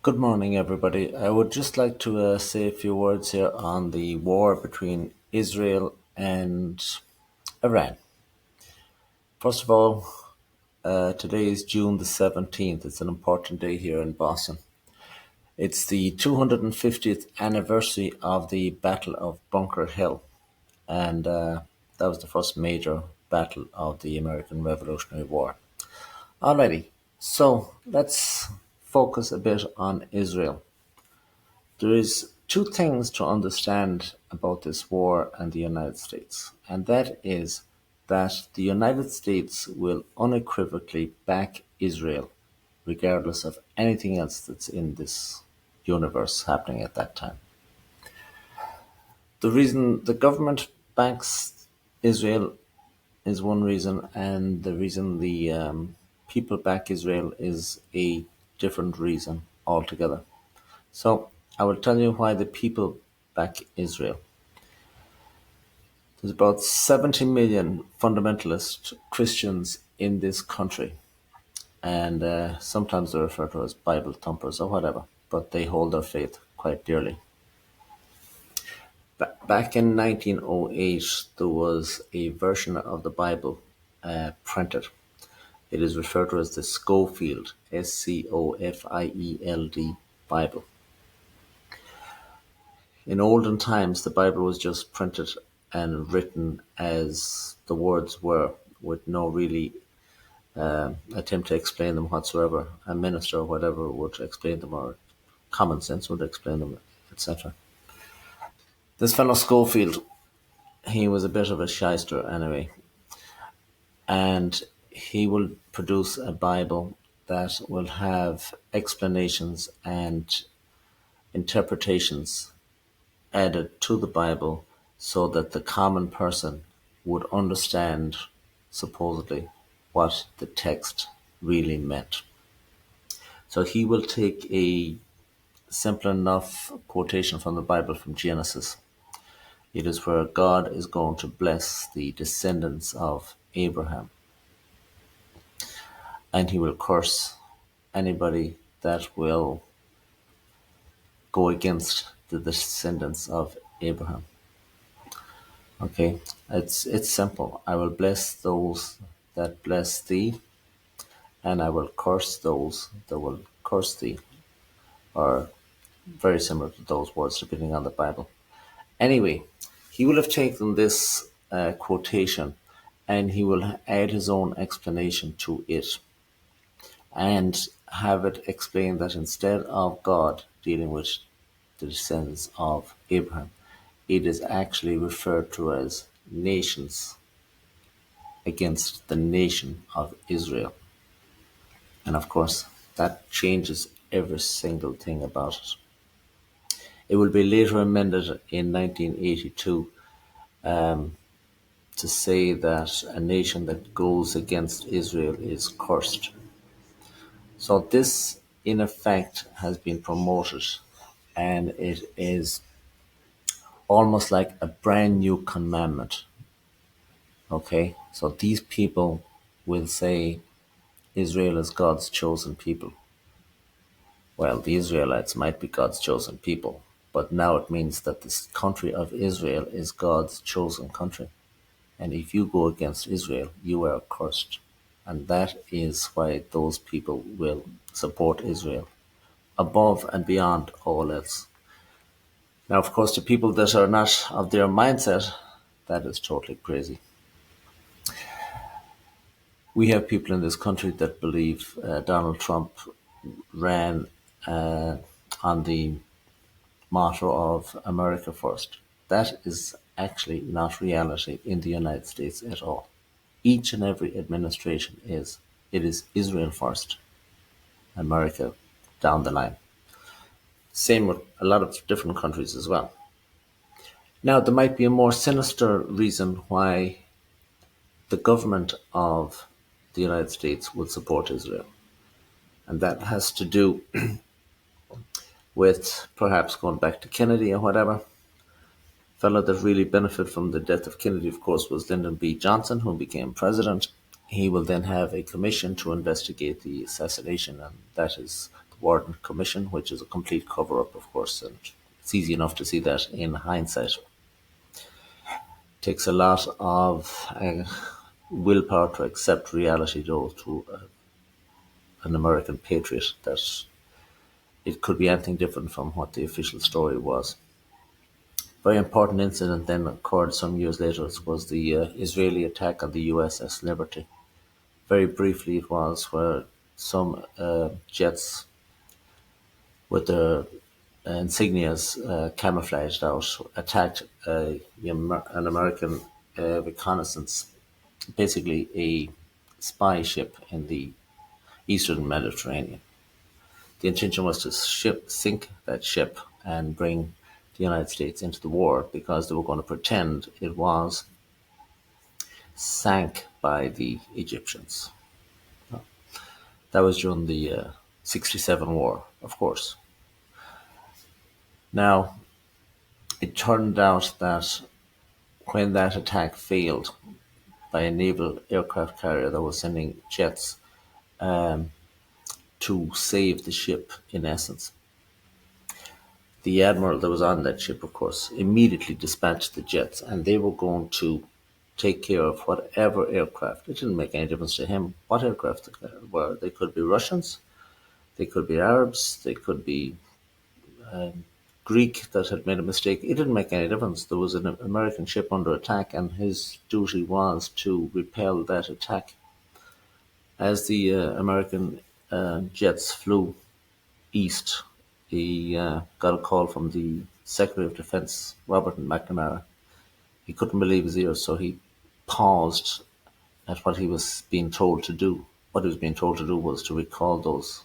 Good morning, everybody. I would just like to say a few words here on the war between Israel and Iran. First of all, today is June the 17th. It's an important day here in Boston. It's the 250th anniversary of the Battle of Bunker Hill, and that was the first major battle of the American Revolutionary War. Alrighty, so let's focus a bit on Israel. There is two things to understand about this war and the United States, and that is that the United States will unequivocally back Israel regardless of anything else that's in this universe happening at that time. The reason the government backs Israel is one reason, and the reason the people back Israel is a different reason altogether. So I will tell you why the people back Israel. There's about 70 million fundamentalist Christians in this country, and sometimes they're referred to as Bible thumpers or whatever, but they hold their faith quite dearly. Back in 1908, there was a version of the Bible printed. It is referred to as the Scofield, Scofield Bible. In olden times, the Bible was just printed and written as the words were, with no really attempt to explain them whatsoever. A minister or whatever would explain them, or common sense would explain them, etc. This fellow Schofield, he was a bit of a shyster anyway, and he will produce a Bible that will have explanations and interpretations added to the Bible so that the common person would understand, supposedly, what the text really meant. So he will take a simple enough quotation from the Bible from Genesis. It is where God is going to bless the descendants of Abraham, and he will curse anybody that will go against the descendants of Abraham. Okay, it's simple. I will bless those that bless thee, and I will curse those that will curse thee, or very similar to those words depending on the Bible. Anyway, he will have taken this quotation and he will add his own explanation to it and have it explained that instead of God dealing with the descendants of Abraham, it is actually referred to as nations against the nation of Israel. And of course, that changes every single thing about it. It will be later amended in 1982 to say that a nation that goes against Israel is cursed. So this, in effect, has been promoted, and it is almost like a brand new commandment. Okay, so these people will say Israel is God's chosen people. Well, the Israelites might be God's chosen people, but now it means that this country of Israel is God's chosen country. And if you go against Israel, you are cursed. And that is why those people will support Israel above and beyond all else. Now, of course, the people that are not of their mindset, that is totally crazy. We have people in this country that believe Donald Trump ran on the motto of America first. That is actually not reality in the United States at all. Each and every administration is. It is Israel first, America down the line. Same with a lot of different countries as well. Now, there might be a more sinister reason why the government of the United States would support Israel. And that has to do with perhaps going back to Kennedy or whatever. Fellow that really benefited from the death of Kennedy, of course, was Lyndon B. Johnson, who became president. He will then have a commission to investigate the assassination, and that is Warren Commission, which is a complete cover up, of course, and it's easy enough to see that in hindsight. Takes a lot of willpower to accept reality, though, to an American patriot, that it could be anything different from what the official story was. Very important incident then occurred some years later. It was the Israeli attack on the USS Liberty. Very briefly, it was where some jets with their insignias camouflaged out attacked an American reconnaissance, basically a spy ship in the eastern Mediterranean. The intention was to sink that ship and bring the United States into the war because they were going to pretend it was sank by the Egyptians. That was during the 67 war, of course. Now, it turned out that when that attack failed by a naval aircraft carrier that was sending jets to save the ship, in essence, the admiral that was on that ship, of course, immediately dispatched the jets, and they were going to take care of whatever aircraft. It didn't make any difference to him what aircraft they were. They could be Russians, they could be Arabs, they could be Greek that had made a mistake. It didn't make any difference. There was an American ship under attack, and his duty was to repel that attack. As the American jets flew east, he got a call from the Secretary of Defense, Robert McNamara. He couldn't believe his ears, so he paused at what he was being told to do. What he was being told to do was to recall those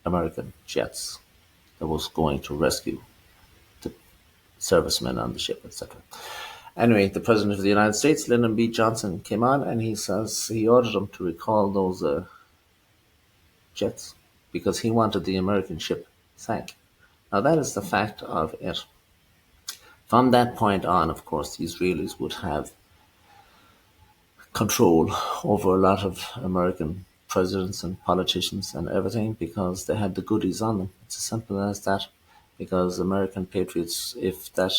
American jets that was going to rescue the servicemen on the ship, etc. Anyway, the President of the United States, Lyndon B. Johnson, came on and he says he ordered them to recall those jets because he wanted the American ship sank. Now, that is the fact of it. From that point on, of course, the Israelis would have control over a lot of American presidents and politicians and everything because they had the goodies on them. It's as simple as that. Because American patriots, if that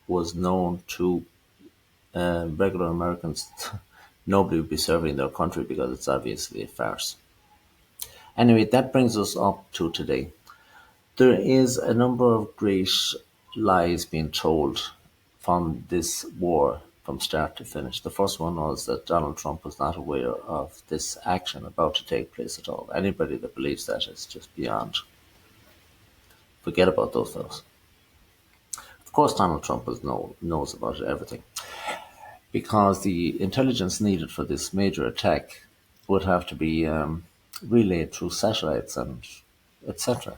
was known to regular Americans, nobody would be serving their country because it's obviously a farce. Anyway, that brings us up to today. There is a number of great lies being told from this war from start to finish. The first one was that Donald Trump was not aware of this action about to take place at all. Anybody that believes that is just beyond. Forget about those fellows. Of course, Donald Trump knows about everything because the intelligence needed for this major attack would have to be relayed through satellites and etc.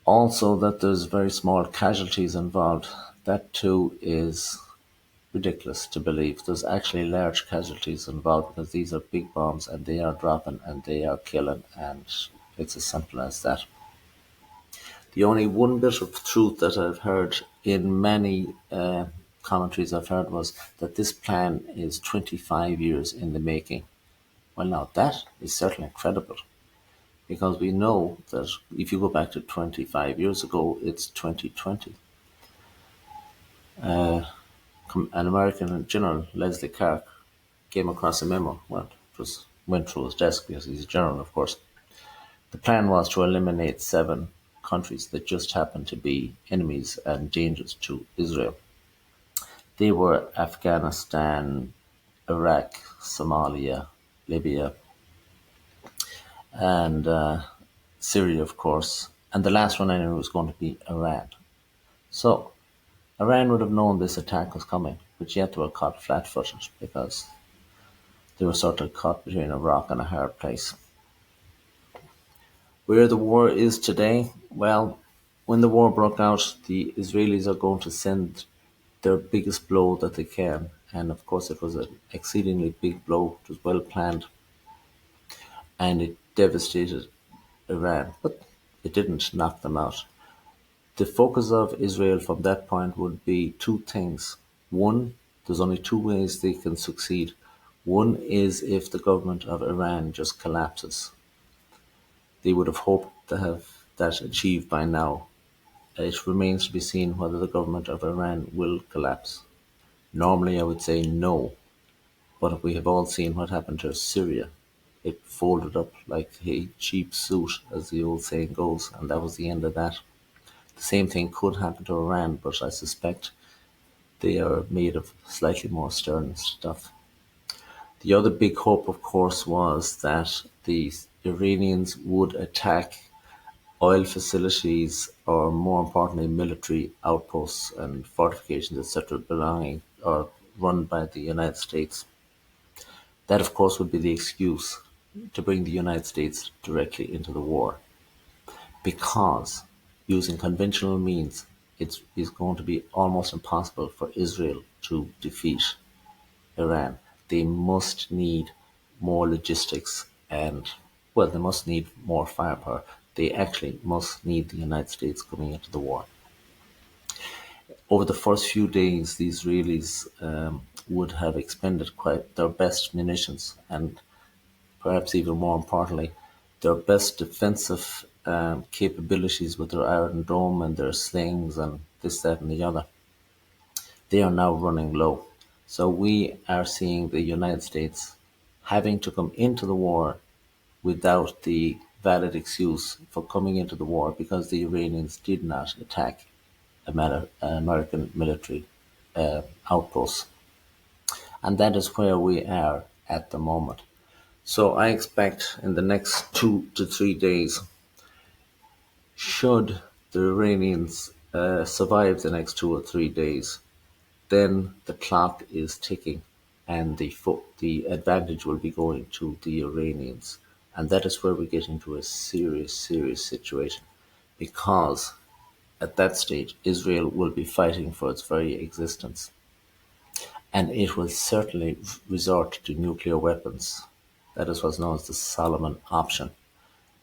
Also, that there's very small casualties involved. That too is ridiculous to believe. There's actually large casualties involved because these are big bombs and they are dropping and they are killing, and it's as simple as that. The only one bit of truth that I've heard in many commentaries I've heard was that this plan is 25 years in the making. Well, now that is certainly incredible because we know that if you go back to 25 years ago, it's 2020. An American general, Leslie Clark, came across a memo. Well, it went through his desk because he's a general, of course. The plan was to eliminate 7 countries that just happened to be enemies and dangers to Israel. They were Afghanistan, Iraq, Somalia, Libya, and Syria, of course. And the last one I knew was going to be Iran. So Iran would have known this attack was coming, but yet they were caught flat-footed because they were sort of caught between a rock and a hard place. Where the war is today, well, when the war broke out, the Israelis are going to send their biggest blow that they can. And of course, it was an exceedingly big blow. It was well planned. And it devastated Iran. But it didn't knock them out. The focus of Israel from that point would be 2 things. One, there's only 2 ways they can succeed. One is if the government of Iran just collapses. they would have hoped to have that achieved by now. It remains to be seen whether the government of Iran will collapse. Normally, I would say no, but we have all seen what happened to Syria. It folded up like a cheap suit, as the old saying goes, and that was the end of that. The same thing could happen to Iran, but I suspect they are made of slightly more stern stuff. The other big hope, of course, was that the Iranians would attack oil facilities, or more importantly, military outposts and fortifications, etc., belonging or run by the United States. That, of course, would be the excuse to bring the United States directly into the war, because using conventional means, it is going to be almost impossible for Israel to defeat Iran. They must need more logistics and, well, they must need more firepower. They actually must need the United States coming into the war. Over the first few days, the Israelis would have expended quite their best munitions, and perhaps even more importantly, their best defensive capabilities with their Iron Dome and their slings and this, that, and the other. They are now running low. So we are seeing the United States having to come into the war without the valid excuse for coming into the war, because the Iranians did not attack American military outposts. And that is where we are at the moment. So I expect in the next 2 to 3 days, should the Iranians survive the next 2 or 3 days, then the clock is ticking, and the advantage will be going to the Iranians. And that is where we get into a serious, serious situation, because at that stage, Israel will be fighting for its very existence, and it will certainly resort to nuclear weapons. That is what's known as the Solomon option.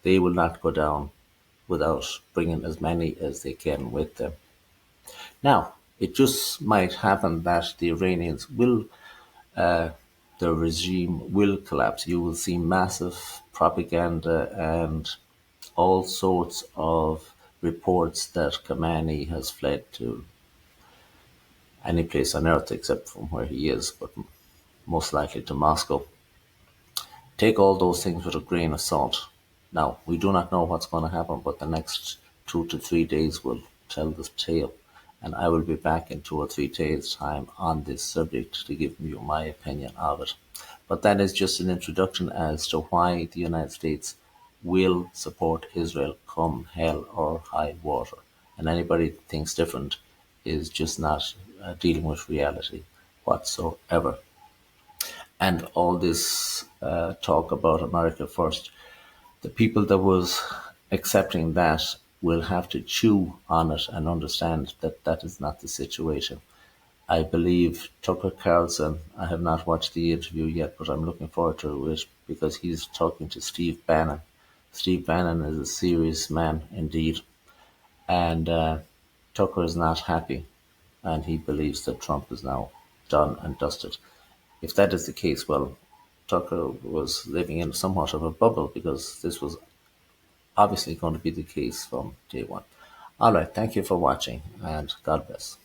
They will not go down without bringing as many as they can with them. Now, it just might happen that the Iranians will, their regime will collapse. You will see massive propaganda and all sorts of reports that Khamenei has fled to any place on earth except from where he is, but most likely to Moscow. Take all those things with a grain of salt. Now, we do not know what's going to happen, but the next 2 to 3 days will tell the tale. And I will be back in 2 or 3 days' time on this subject to give you my opinion of it. But that is just an introduction as to why the United States will support Israel come hell or high water. And anybody that thinks different is just not dealing with reality whatsoever. And all this talk about America first, the people that was accepting that will have to chew on it and understand that that is not the situation. I believe Tucker Carlson, I have not watched the interview yet, but I'm looking forward to it because he's talking to Steve Bannon. Steve Bannon is a serious man indeed, and Tucker is not happy, and he believes that Trump is now done and dusted. If that is the case, well, Tucker was living in somewhat of a bubble, because this was obviously going to be the case from day one. All right, thank you for watching, and God bless.